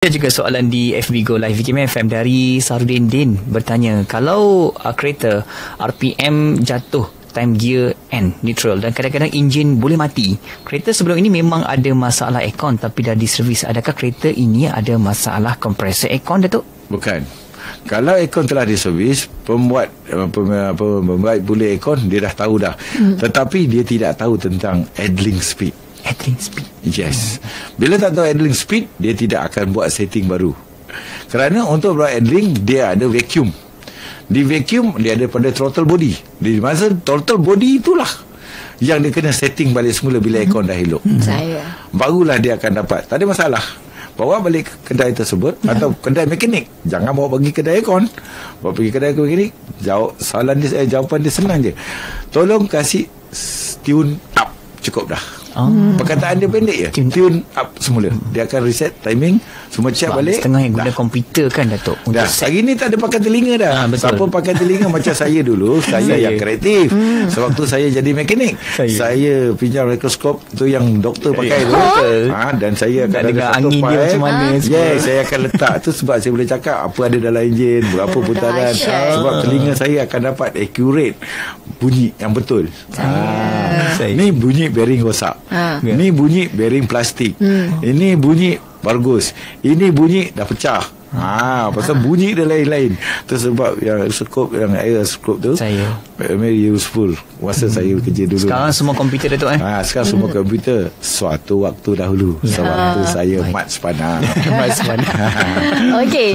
Ada juga soalan di FB Go Live VKM dari Sarudin Din bertanya, kalau kereta RPM jatuh time gear N neutral dan kadang-kadang enjin boleh mati, kereta sebelum ini memang ada masalah aircon tapi dah diservis, adakah kereta ini ada masalah kompresor aircon, Datuk? Bukan. Kalau aircon telah diservis, pembuat pulih aircon dia dah tahu dah. Tetapi dia tidak tahu tentang idling speed. Idling speed. Yes. Bila tak tahu idling speed, dia tidak akan buat setting baru. Kerana untuk buat idling, dia ada vacuum. Di vacuum, dia ada pada throttle body. Di masa throttle body itulah yang dia kena setting balik semula bila aircon dah elok. Barulah dia akan dapat. Tak ada masalah. Bawa balik ke kedai tersebut atau kedai mekanik. Jangan bawa pergi kedai aircon. Bawa pergi kedai mekanik, jawapan dia senang je. Tolong kasih tune up. Cukup dah. Perkataan dia pendek je. Tune up semula. Dia akan reset timing, semua check balik. Setengah yang guna komputer kan, Datuk. Dah. Hari ni tak ada pakai telinga dah. Siapa pakai telinga macam saya dulu, saya yang kreatif. Sewaktu saya jadi mekanik, saya pinjam mikroskop tu yang doktor pakai tu. Dan saya akan dengar angin dia macam mana. Saya akan letak tu sebab saya boleh cakap apa ada dalam enjin, berapa putaran. Sebab telinga saya akan dapat accurate bunyi yang betul. Ni bunyi bearing rosak. Ni bunyi bearing plastik. Ini bunyi bagus. Ini bunyi dah pecah. Pasal bunyi dia lain-lain. Tu sebab yang skop, yang air skop tu saya very useful masa saya kerja dulu. Sekarang semua komputer, Datuk. Sekarang semua komputer. Suatu waktu dahulu, sewaktu saya mat sepanah. Okey.